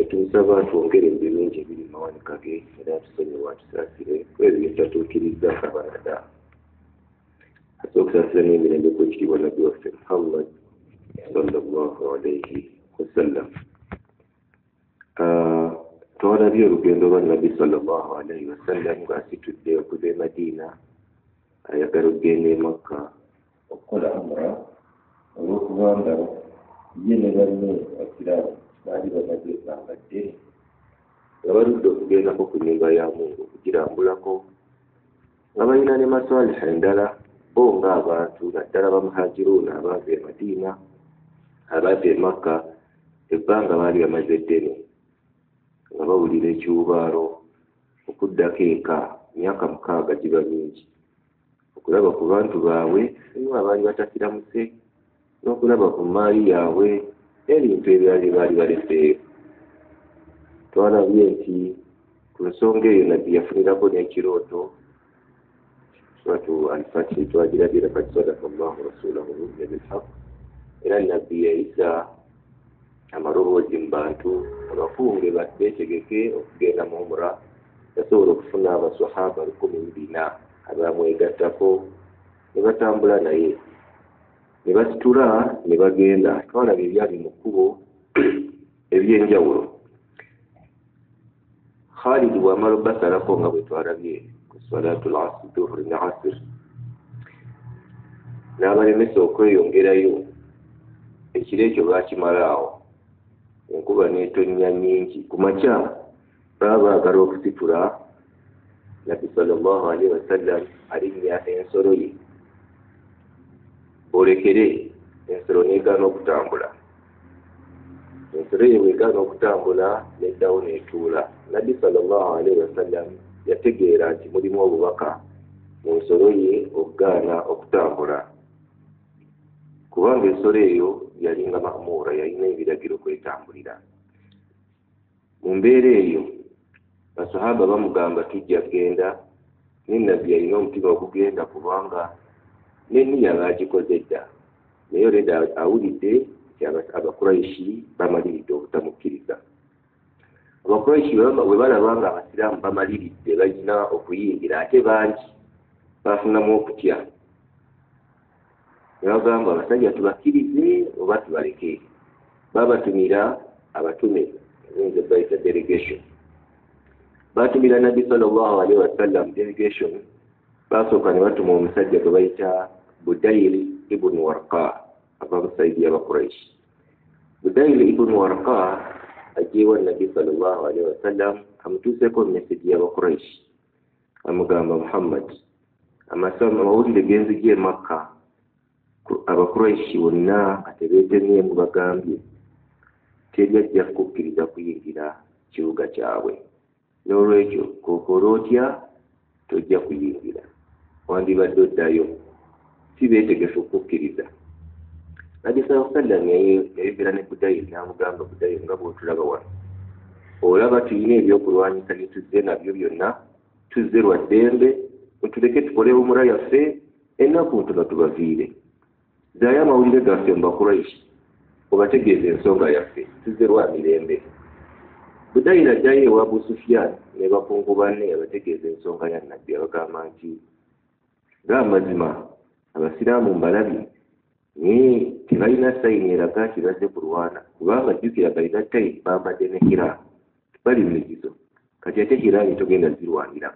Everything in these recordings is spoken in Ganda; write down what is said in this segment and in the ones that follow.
Etusaba twongere ebirungi ebiri mu mawanika ge era tusonyiwa tusaasire kwebyo byatatuukiriza kabanada asookusaasira n'emirembe kwekitiibwa nabbi waffe Muhammad sallallahu alayhi wasallam. Twalabye olugendo lwa nabbi sallallahu alayhi wasallam ng'asitudde okuva e Madiina ayagala okugenda e Makka okukola umra olw'okubanga ye ne banne abasiraamu baali bamaze ebbanga ddene nga baludde okugendako ku nnyumba ya Mungu okugirambulako nga balina ne maswaliha endala bo ng'abantu naddala bamuhajiruuna abaava e Madiina abaava e Makka ebbanga baali bamaze ddene nga bawulira ekiwubaalo okuddako eka myaka 6 giba mingi okulaba ku bantu baabwe nibo abaali batakiramuse n'okulaba ku maali yaabwe ebintu ebyali baali baleseeyo. Twalabye nti ku nsonga eyo nabbi yafunirako n'ekirooto suratu al-Fathi twagirabye laqad sadaqa Allahu rasulahu bil haqq era nabbi yayisa amaloboozi mu bantu abakunge beetegeke okugenda mu umra yasobola okufuna abasahaba 100 abamwegattako ne batambula naye ne basitula ne bagenda. Twalabye ebyali mu kkubo eby'enjawulo. Khalid bw'amala basalako nga bwe twalabye ku salatu al-asr dhuhri ne asr n'abalemesa okweyongerayo ekiro ekyo baakimalaawo enkuba n'etonnya nnyingi ku makya baba baagala okusitula nabbi sallallahu alaihi wasallam alinnya ensolo ye olekere ensolo n'egaana okutambula. Ensolo ye bw'egaana okutambula n'eddawo n'etuula. Nabbi sallallahu alaihi wasallam yategeera nti mulimu obubaka mu nsolo ye okugaana okutambula kubanga ensolo eyo yalinga mahmuura yalina ebiragiro kwetambulira. Mu mbeera eyo basahaba bamugamba tujja genda ne nabbi yalina omutima ogugenda kubanga n'enniya baagikoze dda naye oleda awulidde nti abakuraishi bamaliridde obutamukkiriza. Abakuraishi bwe balaba nga abasiraamu bamaliridde balina okuyingira ate bangi bafunamu okutya ne bagamba abasajja tubakkirize oba tubaleke. Babatumira abatume oyinza bayita delegation. Batumira nabbi sallallahu alaihi wasallam delegation basooka ne batuma omusajja gwe bayita Budayl ibn Warqa ava mu sayidi y'Abakuraishi. Budayl ibn Warqa ajjeewa nabbi sallallahu alaihi wasallam amutuuseeko message y'Abakuraishi amugamba Muhammad amawulire genzijja e Makka Abakuraishi bonna atebeetemyemu bagambye teri ajja kukkiriza kuyingira kibuga kyabwe n'olwekyo kookola otya tojja kuyingira wandibadde oddayo si beetegefu okukkiriza. Nabbi sallallahu alaihi wasallam yayogera ne Budayl n'amugamba Budayl nga bw'otulaba wano olaba tulina ebyokulwanyisa bye tuzze nabyo byonna tuzze lwa ddembe otuleke tukole umura yaffe ennaku ntono tubaviire zaayo amawulire gaffe mu Bakuraishi obategeeza ensonga yaffe tuzze lwa mirembe. Budayl ajjayo ewa Abu Sufyan ne bakungu banne abategeeza ensonga ya nabbi abagamba nti ng'amazima abasiraamu mbalabye naye tebalina sayini eraga nti bazze kulwana kubanga jjukira balina tayi bambadde ne kiraani bali mu mizizo kati ate kiraani togenda zirwanira.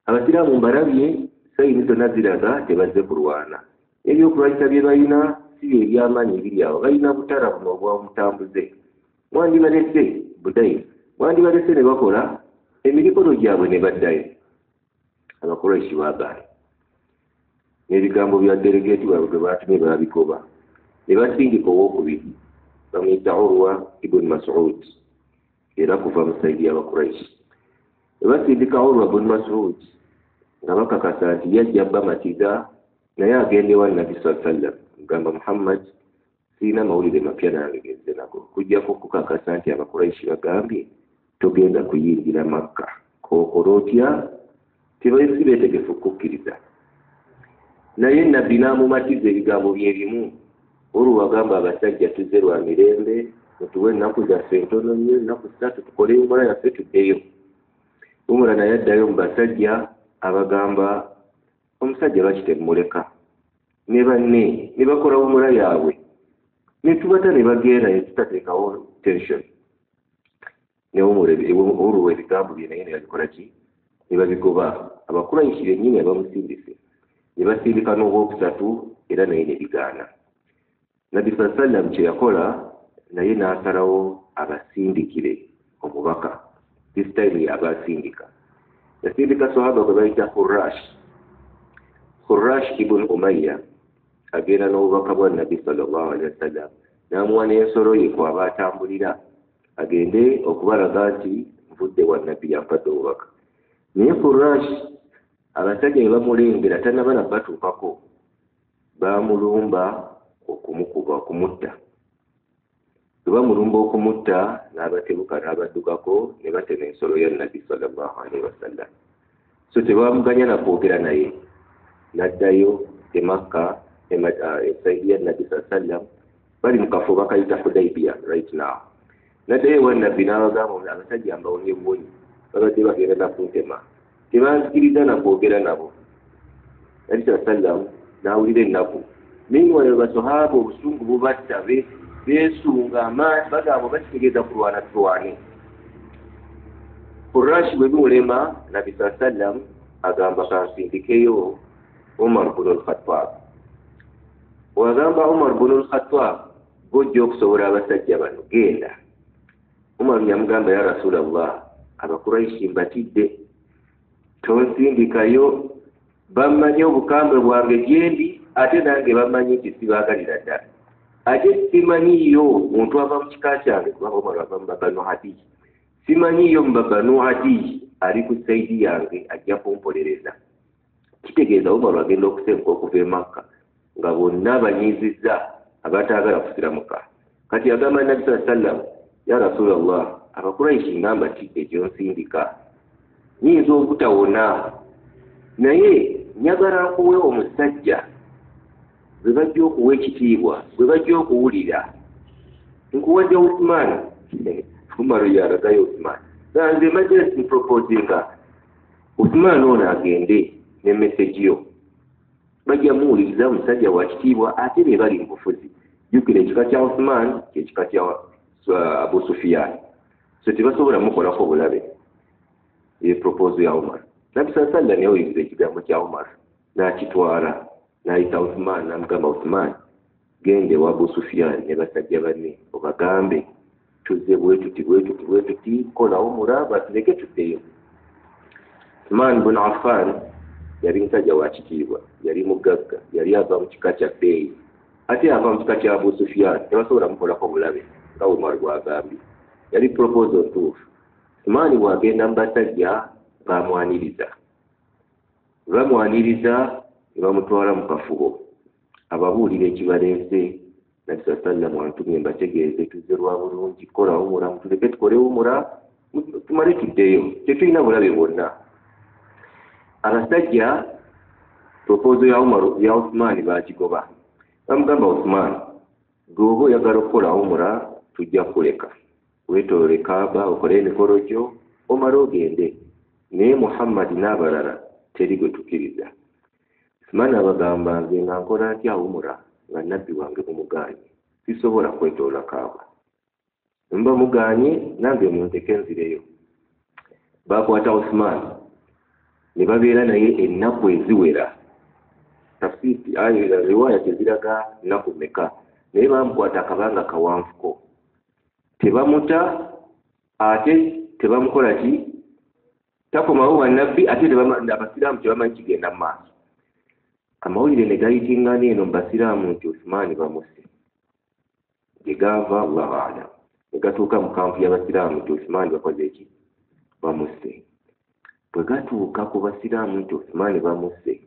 Abasiraamu mbalabye sayini zonna ziraga tebazze kulwana ebyokulwanyisa bye balina si bye ebyamaanyi ebiri awo balina butalabu n'obwamutambuze. Mwandibalese Budayl mwandibalese ne bakola emikolo gyabwe ne baddayo. Abakuraishi baagaana n'ebigambo bya delegate baabwe gwe baatumye baabigoba ne basindika ow'okubiri bamuyita bamuyita Urwa ibn Mas'ud era kuva mu saidi y'Abakuraishi. Basindika Urwa ibn Mas'ud nga bakakasa nti yajja bamatiza naye agende wa Nabi sallallahu alaihi wasallam gamba Muhammad sina mawulire mapya nange genze nako kujjako kukakasa nti Abakuraishi bagambye togenda kuyingira Makka kookolo otya tebayisi beetegefu kukkiriza. Naye Nabbi n'amumatiza ebigambo bye bimu. Urwa agamba abasajja tuzze lwa mirembe mutuwe ennaku zaffe ntono nnyo ennaku 3 tukole umura yaffe tuddeyo. Umura naye addayo mu basajja abagamba omusajja bakitemuleka ne banne ne bakola umura yaabwe ne tubata ne bagenda tutateekawo tension. Ne Urwa ebigambo bye naye ne yabikola ki ne babigoba. Abakuraishi bennyini abamusindise ne basindika n'obwokusatu era naye ne bigaana. Nabi sallallahu alaihi wasallam kye yakola naye n'asalawo abasindikire omubaka. This time abasindika yasindika sahaba gwe bayita Khurrash ibn Umayya agenda n'obubaka bwa Nabi sallallahu alaihi wasallam n'amuwa n'ensolo ye kwaba atambulira agende okubalaga nti nvudde wa Nabi yampadde obubaka. Naye Khurrash abasajja ne bamulengera tannaba na batuukako bamulumba okumutta. Bamulumba okumutta n'abatebuka n'abaddukako ne batema ensolo ya Nabi sallallahu alaihi wasallam. So tebamuganya na kwogera naye n'addayo e Makka esaidi ya Nabi sallallahu alaihi wasallam bali mu kafo bakayita Hudaybiyah right now. N'addayo wa Nabi n'abagamba abasajja mbawonye mbonyi babadde bagenda nakuntema tebanzikiriza na kwogera nabo. Nabi sallallahu alaihi wasallam n'awulira ennaku. Meanwhile basahaba obusungu bubatta beesunga amaanyi bagamba bakitegeeza kulwana tulwane. Khurrash bwe bimulema Nabi sallallahu alaihi wasallam agamba kansindikeyo Umar ibn al-Khattab. Wagamba Umar ibn al-Khattab bojja okusobola abasajja bano genda. Umar yamugamba ya Rasulullah Abakuraishi mbatidde tonsindikayo bamanyi obukambwe bwange gyendi ate nange bamanyi nti sibaagalira ddala. Ate simanyiyo muntu ava mu kika kyange kuba Omar ava mu Banu Hadi. Simanyiyo mu Banu Hadi ali ku saidi yange ajja kumpolereza. Kitegeeza Omar agenda okusenguka okuva e Makka nga bonna banyiizizza abataagala kusiramuka. Kati agamba Nabi sallallahu alaihi wasallam ya Rasulullah Abakuraishi ngamba ki egyonsindika nyinza obutawona naye nyagala nkuwe omusajja bwe bajja okuwa ekitiibwa bwe bajja okuwulira nkuwadde Uthman. Umar yalagayo Uthman nze mbadde nproposinga Uthman ono agende ne message yo bajja muwuliriza omusajja wa kitiibwa ate ne bali mubufuzi. Jjukira ekika kya Uthman kyekika kya Abu Sufyan. So tebasobola mukolako bulabe proposal ya Umar. Nabi sallallahu alaihi wasallam yawuliriza ekigambo kya Umar n'akitwala n'ayita Uthman n'amugamba Uthman gende wa Abu Sufyan ne basajja banne obagambe tuzze bwetuti kola umura batuleke tuddeyo. Uthman ibn Affan yali musajja wa kitiibwa yali mugagga yali ava mu kika kya Bey ate ava mu kika kya Abu Sufyan tebasobola mukolako bulabe nga Umar bw'agambye. Yali proposal ntuufu. Uthman bw'agenda mu basajja bamwaniriza ne bamutwala mu kafubo ababuulira ekibaleese. Nabi sallallahu alaihi wasallam antumye mbategeeze tuzze lwa bulungi kola umura mutuleke tukole umura tumale tuddeyo tetulina bulabe bwonna. Abasajja proposal ya Uthman baagigoba. Bamugamba Uthman gwoba oyagala okukola umura tujja kuleka weetoole Kaaba okole emikolo gyo omale ogende naye Muhammad n'abalala teri gwe tukkiriza. Uthman abagamba nze nga nkola ntya umura nga Nabbi wange mumuganye sisobola kwetoola Kaaba. Mba muganye nange munteke nzireyo. Bakwata Uthman ne babeera naye ennaku eziwera. Tafsiri riwaya teziraga nnaku mmeka naye bamukwata akabanga kawanvuko. Tebamuta ate tebamukola ki takomawo wa Nabbi ate abasiraamu tebamanyi kigenda mu maaso. Amawulire ne gayitingana eno mu basiraamu nti Uthman bamuse. gegava Allahu a'lam negatuuka mu kampu y'abasiraamu nti Uthman bakoze ki bamusse bwe gatuuka ku basiraamu nti Uthman bamusse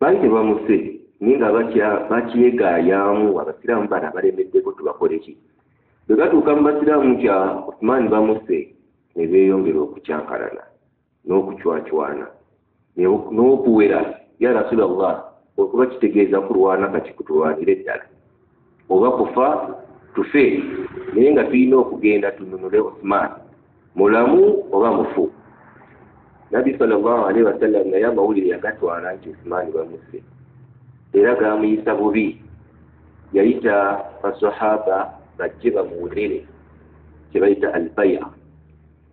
baali tebamusse naye nga bakyegaayamu abasiraamu bana balemeddeko tubakole ki bwe gatuuka mu basiraamu nti Uthman bamusse ne beeyongera okukyankalana n'okucwacwana n'okuwera ya Rasulallah okuba kitegeeza kulwana kati kutulwanire ddala oba kufa tufe naye nga tulina okugenda tununule Uthman mulamu oba mufu. Nabbi sallallahu alaihi wasallam naye amawulire yagatwala nti Uthman bamusse era gaamuyisa bubi yayita basahaba bajje bamuwulire kye bayita albaya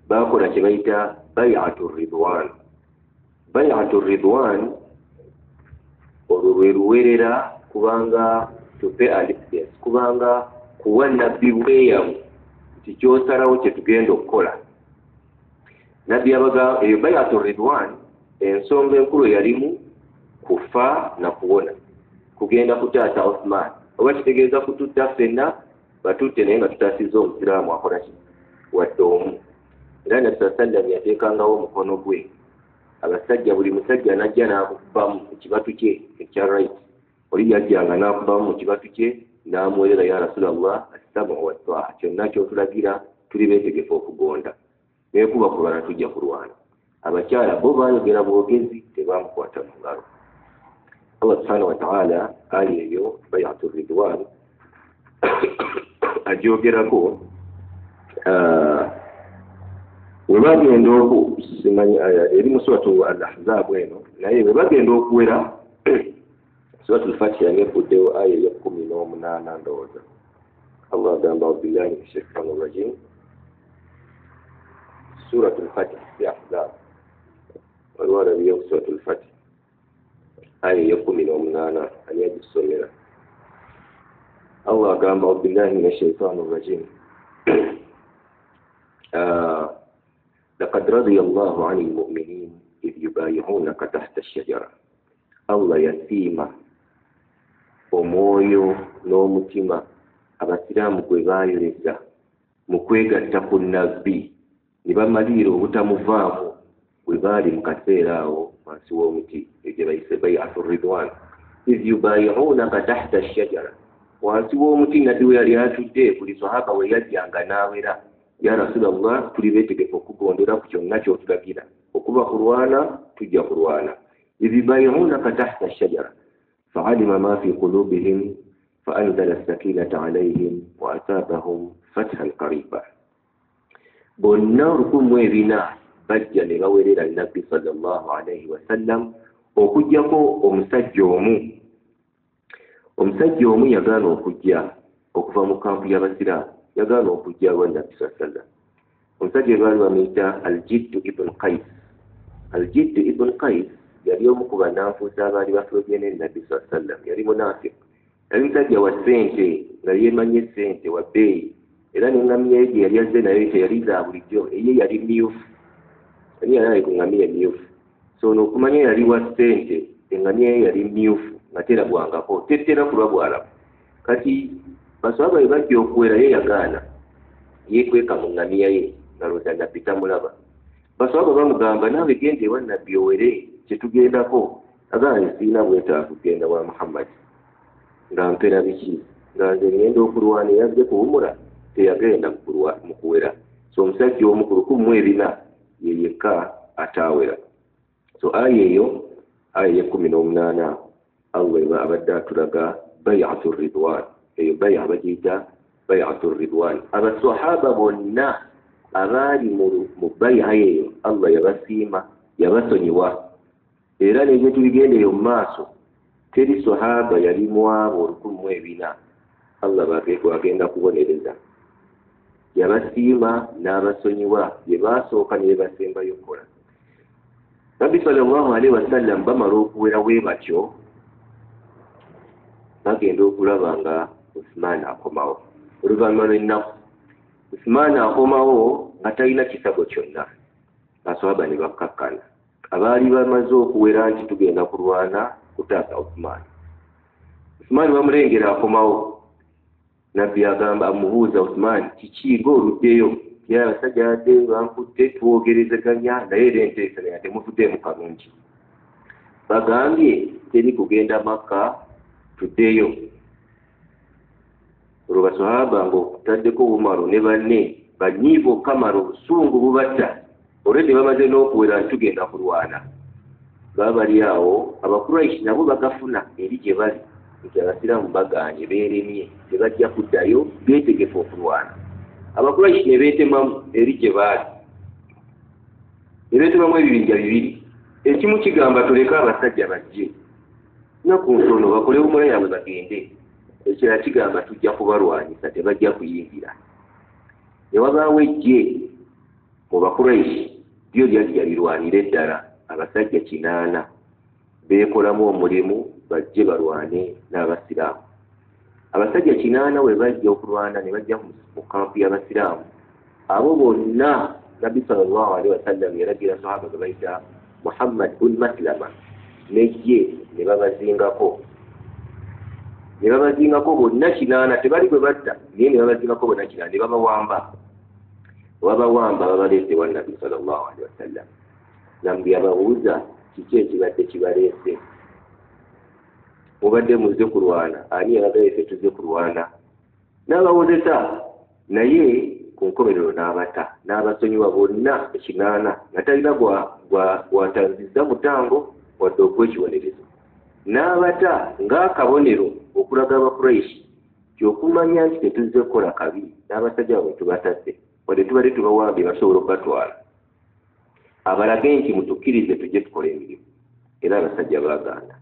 bakola kye bayita bayatu ridwan. Bayatu ridwan olwo lwe luwerera kubanga tupe alifes kubanga kuwa nabbi bweyamu nti kyosalawo kye tugenda okukola. Nabbi abaga eyo bayatu ridwan ensonga enkulu yalimu kufa na kuwona kugenda kutaasa Uthman oba kitegeeza kututta ffenna batutte naye nga tutaasizza omusiraamu akola ki wadde omu. Era Nabbi sallam yateekangawo omukono gwe abasajja buli musajja najja n'akubamu mu kibatu kye ekya right oli yajjanga n'akubamu mu kibatu kye n'amuwerera ya Rasulallah as-sam'u wat-ta'a kyonna kyotulagira tuli beetegefu okugonda naye kuba kulwana tujja kulwana. Abakyala bo baayogera bwogezi tebamukwata mu ngalo. Allah subhanahu wa ta'ala ali eyo bayatu ridwan agyogerako bwe bagenda simanyi eri mu suratu al-Ahzab eno naye bwe bagenda okuwera suratu al-Fatiha ng'evuddewo aya ya 18 ndowooza. Allah agamba billahi minash shaitanir rajim suratu al-Fatiha ya Ahzab waliwo alabiyewo suratu al-Fatiha aya ya 18 ani agisomera. Allah agamba billahi minash shaitanir rajim لقد رضي الله عن المؤمنين إذ يبايعونك تحت الشجرة. الله يسيما omwoyo n'omutima abasiraamu gwe baayoleza mu kwegatta ku nabbi ne bamalira obutamuvaamu bwe baali mu kaseera awo wansi w'omuti egye bayise bayatu ridwan iz yubayi'unaka tahta ash-shajara wansi w'omuti nabbi we yali atudde buli sahaba we yajjanga n'awera ya Rasulallah tuli beetegefu okugondera ku kyonna ky'otulagira okuba kulwana tujja kulwana. iz yubayi'unaka tahta ash-shajara فعلم ما في قلوبهم فأنزل السكينة عليهم وأثابهم فتحا قريبا. بناركم ويبنا بجا لغوير النبي صلى الله عليه وسلم okujjako omusajja omu yagaana okujja okuva mu kampu y'abasiraamu yagaana okujja wa Nabbi sallallahu alaihi wasallam. Omusajja baali bamuyita Al-Jidd ibn Qais. Al-Jidd ibn Qais yali omu ku bannanfuusa abaali basobye ne Nabbi sallallahu alaihi wasallam. Yali munaafiq, yali musajja wa ssente nga yeemanye ssente wa bbeeyi era n'eŋŋamiya ye gye yali azze nayo teyali za bulijjo eye yali myufu ani yali ku ŋŋamiya myufu so n'okumanya yali wa ssente eŋŋamiya ye yali myufu nga terabwangako tettera kulabwalamu. Kati baswaba bwe bajja okuwera ye yagaana yeekweka mu ŋŋamiya ye nalooza Nabbi tamulaba. Baswaba bamugamba naawe genda ewa Nabbi owere kyetugendako agaana sirina bwetaavu kugenda wa Muhammad nga mpera biki nga nze ngenda okulwana yazze kuwumula teyagenda mu kuwera. So omusajja omu ku 104 ye yekka ataawera. So aya eyo aya ya 18 Allah abadde atulaga bayatu ridwan eyo baya bagiyita bayatu ridwan. Abasahaba bonna abaali mu baya eyo Allah yabasiima yabasonyiwa era nebyo tuligendeyo mu maaso teri sahaba yali mwabo 104 Allah bagenda kubonereza yabasiima n'abasonyiwa bye basooka ne basembayo kola. Nabbi sallallahu alaihi wasallam bamala okuwera bwe batyo bagenda okulaba nga Uthman akomawo. Oluvannyuma lw'ennaku Uthman akomawo nga talina kisago kyonna. Baswaba ne bakkakkana abaali bamaze okuwera nti tugenda kulwana kutaasa Uthman. Uthman bamulengera akomawo nabbi agamba amubuuza Uthman kikiigo oluddeyo ya abasajja yadde bankutte twogerezeganya naye era enteesa naye temufuddeemu kalungi bagambye teri kugenda Makka tuddeyo olwo basahaba ng'okutaddeko Umaru ne banne banyiivu okamala obusungu bubatta olwedde bamaze n'okuwera tugenda kulwana baba bali awo abakuraishi nabo bagafuna eri gye bali nti abasiraamu bagaanye beeremye tebajja kuddayo beetegefu okulwana abakuraishi ne beetemamu eri gye baali ne beetemamu ebibinja bibiri ekimu kigamba tuleke abasajja bajje naku ntono bakole omula yaabwe bagende ekirala kigamba tujja kubalwanyisa tebajja kuyingira ne wabaawo ejje mu bakuraishi lyo lyali yalirwanira eddala abasajja 8 beekolamu omulimu bajje balwane n'abasiraamu abasajja 8 we bajja okulwana ne bajja mu kampu y'abasiraamu abo bonna nabbi sallallahu alaihi wasallam yalagira sahaba ge bayita Muhammad bin Maslama nejje ne babazingako bonna 8 tebali bwe batta naye ne babazingako bonna 8 ne babawamba babaleete wa nabbi sallallahu alaihi wasallam nambye ababuuza kiki ekibadde kibaleese mubadde muzze kulwana ani yabagaleese tuzze kulwana n'abawozesa naye ku nkomerero n'abata n'abasonyiwa bonna 8 nga talina gwatanzizza mutango wadde ogw'ekibonerezo n'abata ng'akabonero okulaga abakuraishi kyokumanya nti tetuzze kukola kabi n'abasajja bwe tubatadde wadde tubadde tubawambye basobola okubatwala abalage nti mutukkirize tujje tukola emirimu era abasajja baagaana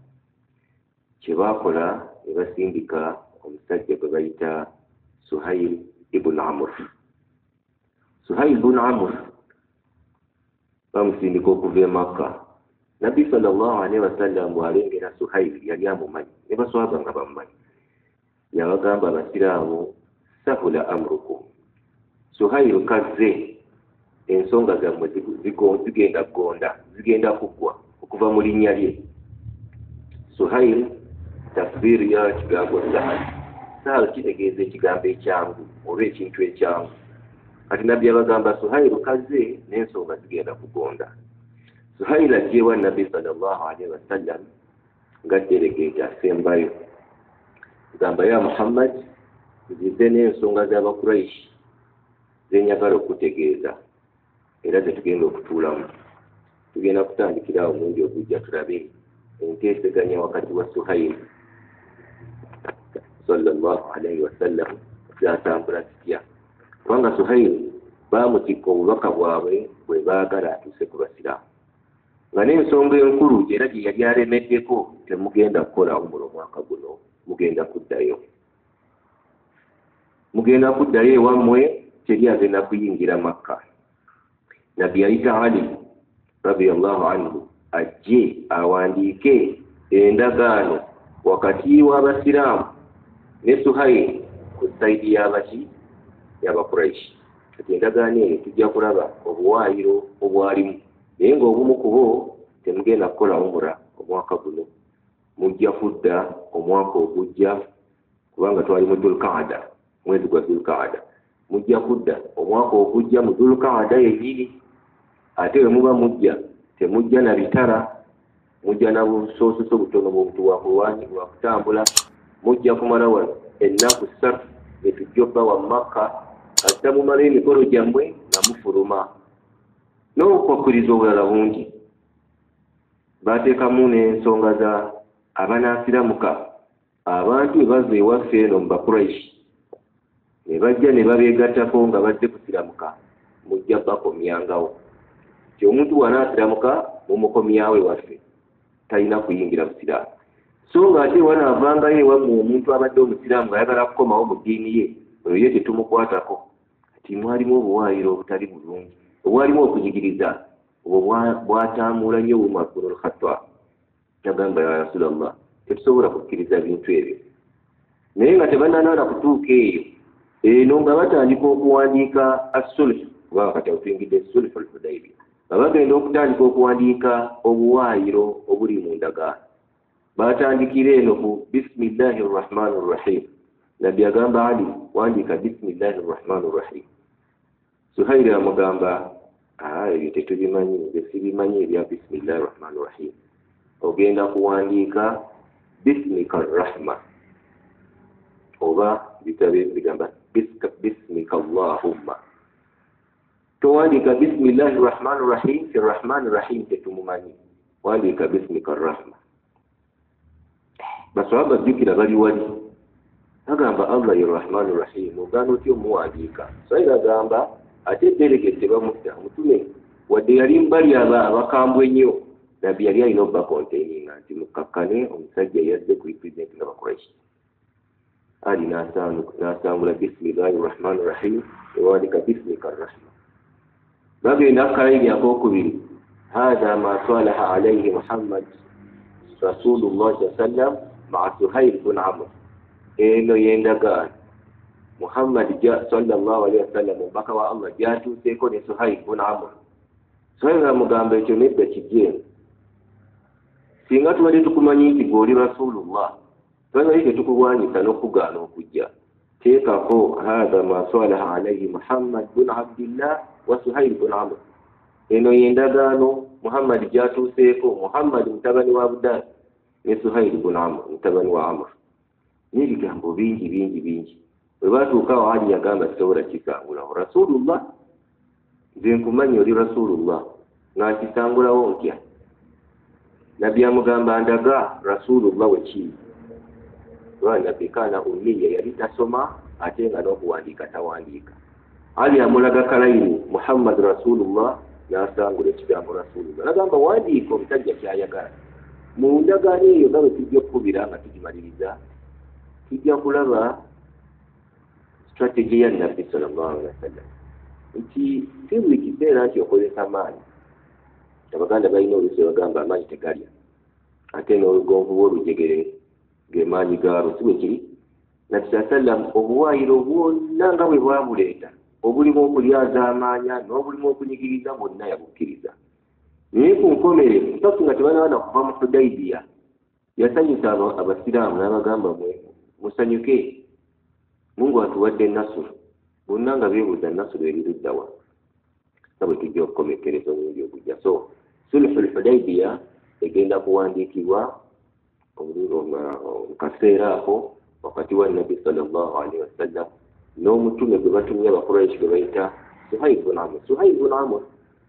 kye baakola ne basindika omusajja gwe bayita Suhail ibn Amr bamusindika okuva e Makka nabbi sallallahu alaihi wasallam bw'alengera Suhail yali amumanyi ne baswaba nga bamumanyi yabagamba abasiraamu sahula amrukum Suhail kazze ensonga zammwe zigenda kuggwa okuva mu linnya lye Suhail tafsiri ya kigambo sahal kitegeeza ekigambo ekyangu oba ekintu ekyangu kati nabbi abagamba Suhail kazze n'ensonga zigenda kugonda Suhail ajjeewa nabbi sallallahu alaihi wasallam nga delegate asembayo gamba ya Muhammad nzize n'ensonga z'abakuraishi zenyagala okutegeeza era tetugenda okutuulamu tugenda kutandikira awo omulundi ogujja tulabe enteeseganya wakati wa Suhail sallallahu alaihi wasallam zatambula zitya kubanga Suhail baamutikka obubaka bwabwe bwe baagala atuuse ku basiraamu nga n'ensonga enkulu era gye yali alemeddeko temugenda kukola umulo omwaka guno mugenda kuddayo ewammwe teri agenda kuyingira Makka nabbi yayita Ali radiyallahu anhu ajje awandiike endagaano wakati w'abasiraamu ne Suhail ku sayidi y'abakuraishi kati endagaano eyo tujja kulaba obuwaayiro obwalimu naye ng'obumu ku bo temugenda kukola umura omwaka guno mujja kudda omwaka ogujja kubanga twali mu Dhul-Qa'da mwezi gwa Dhul-Qa'da mujja kudda omwaka ogujja mu Dhul-Qa'da yennyini ate we muba mujja temujja na bitara mujja na busoososo butono bw'omuntu wa kutambula mujja kumala wano ennaku 3 ne tujja obba wa Makka kasita mumala emikolo gyammwe nga mufuluma n'okwakkiriza obulala bungi bateekamu n'ensonga za abanaasiramuka abantu bwe bava ewaffe eno mu bakuraishi ne bajja ne babeegattako nga badde kusiramuka mujja bakomyangawo ti omuntu wanaasiramuka mumukomyawe waffe talina kuyingira busiraamu so ng'ate wanaavangayo ewammwe omuntu abadde omusiraamu ng'ayagala kukomawo mu ddiini ye oyo ye tetumukwatako kati mwalimu obuwaayiro obutali bulungi obwalimu okunyigiriza obwo bwatambula nnyo Umar ibn al-Khattab yagamba ya Rasulallah tetusobola kukkiriza bintu ebyo naye nga tebannanaana kutuuka eyo eno nga batandika okuwandiika as-sulh kubanga kati awutuyingidde sulh al-Hudaybiyah nga bagenda okutandika okuwandiika obuwaayiro obuli mu ndagaano batandikira eno ku bisimillahi rrahmani rrahim nabbi agamba Ali wandiika bismillahir rahmanir rahim. Suhaili amugamba ebyo tetubimanyi, nze sibimanyi ebya bismillahir rahmanir rahim, ogenda kuwandiika bismika rahma oba bitabe bigamba bismika Allahumma. Towandiika bismillahir rahmanir rahim, fi rahmanir rahim tetumumanyi, wandiika bismika rahma. Basahaba jjukira bali wali agamba Allah ya rahmanir rahim, ogana otyo muwandiika. Suhaili agamba ate delegate bamutta mutume wadde yali mbali abakambwe nnyo, nabbi yali alina obba containinga nti mukakkane omusajja yazze ku represent n'abakuraishi. Ali n'asangula bismillahir rahmanir rahim, ewandiika bismika rahma. Bagenda akalayiri akokubiri, hadha ma salaha alayhi Muhammad Rasulullah sallam ma'a Suhail bin Amr. Eno yendagaano Muhammad sallallahu alayhi wasallam omubaka wa Allah gyatuuseeko ne Suhail bin Amr. Suhail amugamba ekyo nedda kijjeemu, singa tubadde tukumanyi nti gw'oli Rasulullah twali tetukulwanyisa n'okugaana okujja. Teekako hadha ma salaha alayhi Muhammad bin Abdillah wa Suhail bin Amr. Eno yendagaano Muhammad gyatuuseeko, Muhammad mutabani wa Abdallah ne Suhail bin Amr mutabani wa Amr. N'ebigambo bingi bingi bingi. Bwe baatuukawo Ali yagamba kisobola kisangulawo, Rasulullah nze nkumanyi oli Rasulullah nga nkisangulawo ntya? Nabbi amugamba ndaga Rasulullah wekiri. Nabbi kaana ummiya, yali tasoma ate nga n'okuwandiika tawandiika. Ali amulaga kalayini Muhammad Rasulullah n'asangula ekigambo Rasulullah. Nagamba wandiika omusajja kyayagala. Mu ndagaano eyo nga bwe tujja okukubira nga tugimaliriza, tujja kulaba strategy ya Nabbi sallallahu alaihi wasallam nti si buli kiseera nti okozesa maanyi. Abaganda balina oluusi bagamba amaanyi tegalya, ate n'olugonvu bw'olujegere ge maanyi gaalo si bwe kiri. Nabbi sallam obuwaayiro bwonna nga bwe bwabuleeta, obulimu okulyaza amaanya n'obulimu okunyigiriza bwonna yabukkiriza. Naye ku nkomerero mpaka nga tebanabana kuva mu Hudaybiya yasanyusa abasiraamu n'abagamba musanyuke, Mungu atuwadde nasuru. Bonna nga beebuuza nasuru erirudda wa? Nga bwe tujja okukomekereza omulundi ogujja. So sulhul Hudaybiya egenda kuwandiikibwa mu kaseera ako wakati wa Nabbi sallallahu alaihi wasallam n'omutume gwe batumye Abakuraishi gwe bayita Suhail bin Amr. Suhail bin Amr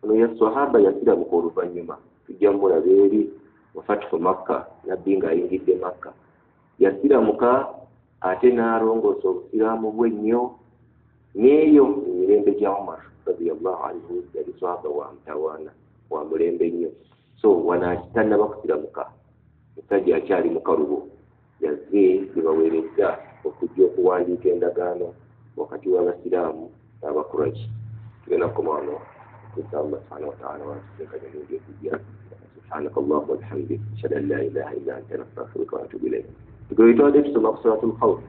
ono ya sahaba yasiramuka oluvannyuma, tujja mulaba eri mu Fathu Makka, Nabbi ng'ayingidde Makka. Yasiramuka ate n'alongoosa obusiraamu bwe nnyo, n'eyo emirembe gya Umar radiyallahu anhu yali sahaba wa mutawaana wa mulembe nnyo. So wanaakitannaba kusiramuka, musajja akyali mu kalubo, yazze bebaweerezza okujja okuwandiika endagaano wakati w'abasiraamu n'Abakuraishi. Tugenda kukoma wano kussa Allah subhanahu wa ta'ala watuteekanya n'eby'okujja. سبحانك اللهم وبحمدك أشهد أن لا إله إلا أنت نستغفرك ونتوب إليك. Tugoitwade tusoma suratul Khawf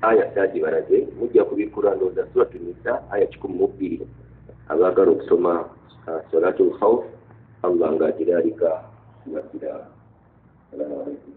aya taji baraze mujja kubikura ndoza suratul Nisa aya 12. Abagala okusoma suratul Khawf Allah ng'agiralika. Assalamu alaikum.